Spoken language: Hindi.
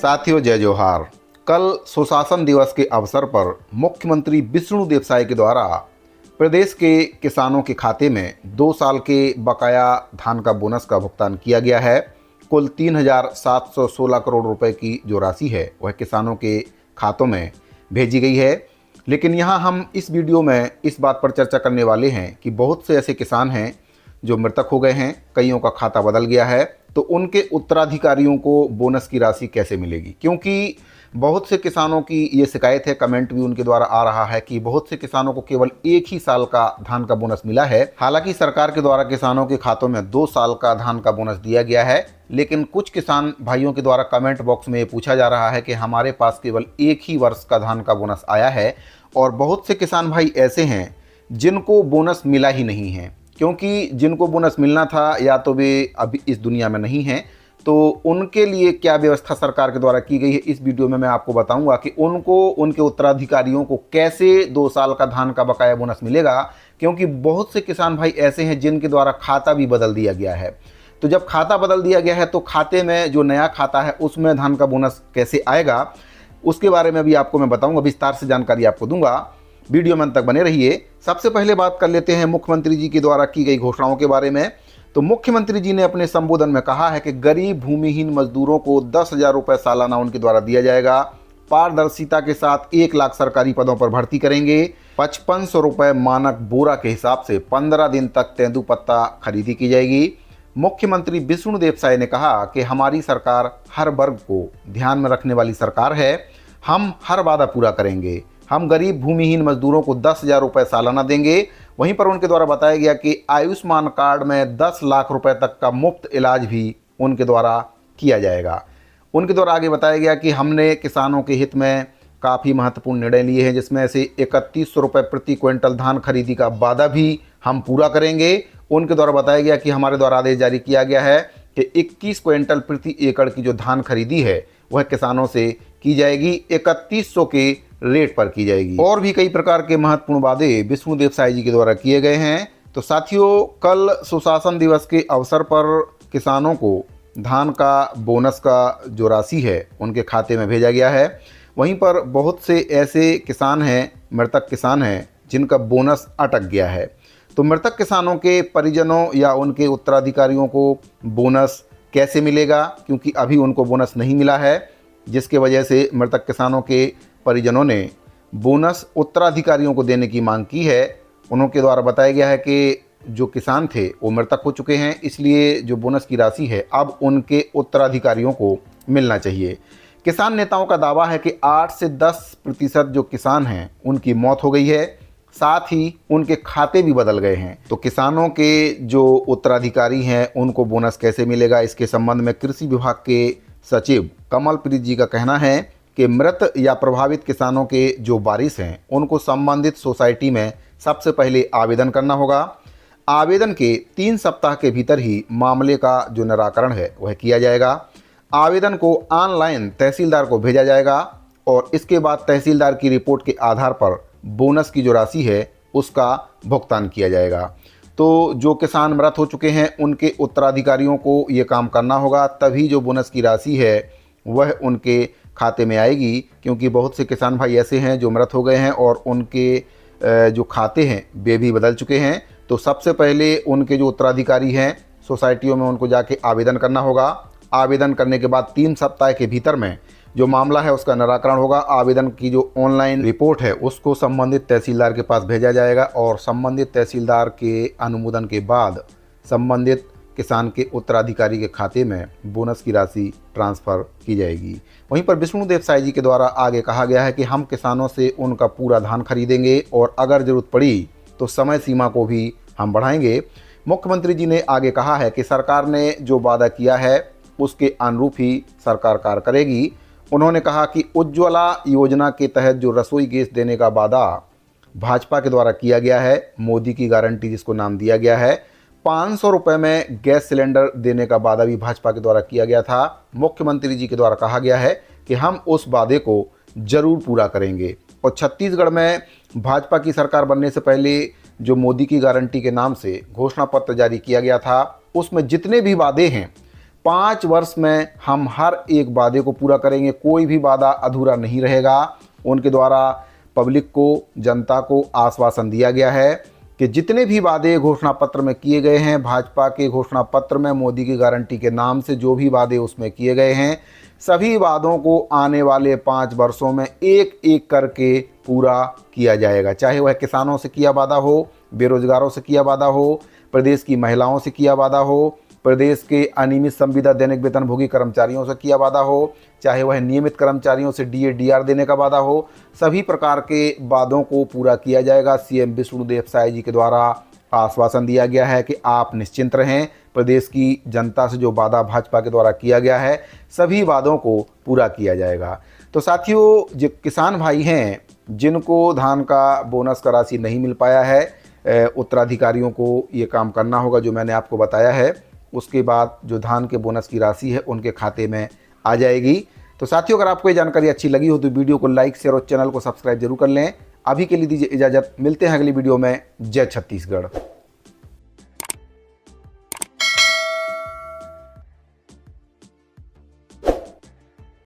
साथियों जय जोहार। कल सुशासन दिवस के अवसर पर मुख्यमंत्री विष्णुदेव साय के द्वारा प्रदेश के किसानों के खाते में 2 साल के बकाया धान का बोनस का भुगतान किया गया है। कुल 3,716 करोड़ रुपए की जो राशि है वह किसानों के खातों में भेजी गई है। लेकिन यहाँ हम इस वीडियो में इस बात पर चर्चा करने वाले हैं कि बहुत से ऐसे किसान हैं जो मृतक हो गए हैं, कईयों का खाता बदल गया है, तो उनके उत्तराधिकारियों को बोनस की राशि कैसे मिलेगी। क्योंकि बहुत से किसानों की ये शिकायत है, कमेंट भी उनके द्वारा आ रहा है कि बहुत से किसानों को केवल 1 ही साल का धान का बोनस मिला है। हालांकि सरकार के द्वारा किसानों के खातों में 2 साल का धान का बोनस दिया गया है, लेकिन कुछ किसान भाइयों के द्वारा कमेंट बॉक्स में ये पूछा जा रहा है कि हमारे पास केवल 1 ही वर्ष का धान का बोनस आया है। और बहुत से किसान भाई ऐसे हैं जिनको बोनस मिला ही नहीं है, क्योंकि जिनको बोनस मिलना था या तो वे अभी इस दुनिया में नहीं हैं। तो उनके लिए क्या व्यवस्था सरकार के द्वारा की गई है, इस वीडियो में मैं आपको बताऊंगा कि उनको उनके उत्तराधिकारियों को कैसे 2 साल का धान का बकाया बोनस मिलेगा। क्योंकि बहुत से किसान भाई ऐसे हैं जिनके द्वारा खाता भी बदल दिया गया है। तो जब खाता बदल दिया गया है तो खाते में जो नया खाता है उसमें धान का बोनस कैसे आएगा, उसके बारे में भी आपको मैं बताऊंगा, विस्तार से जानकारी आपको दूंगा। वीडियो में अंत तक बने रहिए। सबसे पहले बात कर लेते हैं मुख्यमंत्री जी के द्वारा की गई घोषणाओं के बारे में। तो मुख्यमंत्री जी ने अपने संबोधन में कहा है कि गरीब भूमिहीन मजदूरों को 10,000 रुपये सालाना उनके द्वारा दिया जाएगा। पारदर्शिता के साथ 1 लाख सरकारी पदों पर भर्ती करेंगे। 5500 रुपये मानक बोरा के हिसाब से 15 दिन तक तेंदुपत्ता खरीदी की जाएगी। मुख्यमंत्री विष्णुदेव साय ने कहा कि हमारी सरकार हर वर्ग को ध्यान में रखने वाली सरकार है। हम हर वादा पूरा करेंगे। हम गरीब भूमिहीन मजदूरों को 10,000 रुपये सालाना देंगे। वहीं पर उनके द्वारा बताया गया कि आयुष्मान कार्ड में 10 लाख रुपए तक का मुफ्त इलाज भी उनके द्वारा किया जाएगा। उनके द्वारा आगे बताया गया कि हमने किसानों के हित में काफ़ी महत्वपूर्ण निर्णय लिए हैं, जिसमें से 3100 रुपये प्रति क्विंटल धान खरीदी का वादा भी हम पूरा करेंगे। उनके द्वारा बताया गया कि हमारे द्वारा आदेश जारी किया गया है कि 21 क्विंटल प्रति एकड़ की जो धान खरीदी है वह किसानों से की जाएगी, 3100 के रेट पर की जाएगी। और भी कई प्रकार के महत्वपूर्ण वादे विष्णुदेव साय जी के द्वारा किए गए हैं। तो साथियों, कल सुशासन दिवस के अवसर पर किसानों को धान का बोनस का जो राशि है उनके खाते में भेजा गया है। वहीं पर बहुत से ऐसे किसान हैं, मृतक किसान हैं, जिनका बोनस अटक गया है। तो मृतक किसानों के परिजनों या उनके उत्तराधिकारियों को बोनस कैसे मिलेगा, क्योंकि अभी उनको बोनस नहीं मिला है, जिसके वजह से मृतक किसानों के परिजनों ने बोनस उत्तराधिकारियों को देने की मांग की है। उनके द्वारा बताया गया है कि जो किसान थे वो मृतक हो चुके हैं, इसलिए जो बोनस की राशि है अब उनके उत्तराधिकारियों को मिलना चाहिए। किसान नेताओं का दावा है कि 8 से 10% जो किसान हैं उनकी मौत हो गई है, साथ ही उनके खाते भी बदल गए हैं। तो किसानों के जो उत्तराधिकारी हैं उनको बोनस कैसे मिलेगा, इसके संबंध में कृषि विभाग के सचिव कमलप्रीत जी का कहना है कि मृत या प्रभावित किसानों के जो वारिस हैं उनको संबंधित सोसाइटी में सबसे पहले आवेदन करना होगा। आवेदन के 3 सप्ताह के भीतर ही मामले का जो निराकरण है वह किया जाएगा। आवेदन को ऑनलाइन तहसीलदार को भेजा जाएगा और इसके बाद तहसीलदार की रिपोर्ट के आधार पर बोनस की जो राशि है उसका भुगतान किया जाएगा। तो जो किसान मृत हो चुके हैं उनके उत्तराधिकारियों को ये काम करना होगा, तभी जो बोनस की राशि है वह उनके खाते में आएगी। क्योंकि बहुत से किसान भाई ऐसे हैं जो मृत हो गए हैं और उनके जो खाते हैं वे भी बदल चुके हैं। तो सबसे पहले उनके जो उत्तराधिकारी हैं सोसाइटियों में उनको जाके आवेदन करना होगा। आवेदन करने के बाद 3 सप्ताह के भीतर में जो मामला है उसका निराकरण होगा। आवेदन की जो ऑनलाइन रिपोर्ट है उसको संबंधित तहसीलदार के पास भेजा जाएगा और संबंधित तहसीलदार के अनुमोदन के बाद संबंधित किसान के उत्तराधिकारी के खाते में बोनस की राशि ट्रांसफ़र की जाएगी। वहीं पर विष्णुदेव साय जी के द्वारा आगे कहा गया है कि हम किसानों से उनका पूरा धान खरीदेंगे और अगर ज़रूरत पड़ी तो समय सीमा को भी हम बढ़ाएंगे। मुख्यमंत्री जी ने आगे कहा है कि सरकार ने जो वादा किया है उसके अनुरूप ही सरकार कार्य करेगी। उन्होंने कहा कि उज्ज्वला योजना के तहत जो रसोई गैस देने का वादा भाजपा के द्वारा किया गया है, मोदी की गारंटी जिसको नाम दिया गया है, 500 रुपये में गैस सिलेंडर देने का वादा भी भाजपा के द्वारा किया गया था। मुख्यमंत्री जी के द्वारा कहा गया है कि हम उस वादे को जरूर पूरा करेंगे। और छत्तीसगढ़ में भाजपा की सरकार बनने से पहले जो मोदी की गारंटी के नाम से घोषणा पत्र जारी किया गया था उसमें जितने भी वादे हैं 5 वर्ष में हम हर एक वादे को पूरा करेंगे, कोई भी वादा अधूरा नहीं रहेगा। उनके द्वारा पब्लिक को, जनता को आश्वासन दिया गया है कि जितने भी वादे घोषणा पत्र में किए गए हैं, भाजपा के घोषणा पत्र में मोदी की गारंटी के नाम से जो भी वादे उसमें किए गए हैं, सभी वादों को आने वाले 5 वर्षों में एक एक करके पूरा किया जाएगा। चाहे वह किसानों से किया वादा हो, बेरोजगारों से किया वादा हो, प्रदेश की महिलाओं से किया वादा हो, प्रदेश के अनियमित संविदा दैनिक वेतनभोगी कर्मचारियों से किया वादा हो, चाहे वह नियमित कर्मचारियों से डीए डीआर देने का वादा हो, सभी प्रकार के वादों को पूरा किया जाएगा। सीएम विष्णुदेव साय जी के द्वारा आश्वासन दिया गया है कि आप निश्चिंत रहें, प्रदेश की जनता से जो वादा भाजपा के द्वारा किया गया है, सभी वादों को पूरा किया जाएगा। तो साथियों, जो किसान भाई हैं जिनको धान का बोनस का राशि नहीं मिल पाया है, उत्तराधिकारियों को ये काम करना होगा जो मैंने आपको बताया है। उसके बाद जो धान के बोनस की राशि है उनके खाते में आ जाएगी। तो साथियों, अगर आपको ये जानकारी अच्छी लगी हो तो वीडियो को लाइक, शेयर और चैनल को सब्सक्राइब जरूर कर लें। अभी के लिए दीजिए इजाज़त, मिलते हैं अगली वीडियो में। जय छत्तीसगढ़।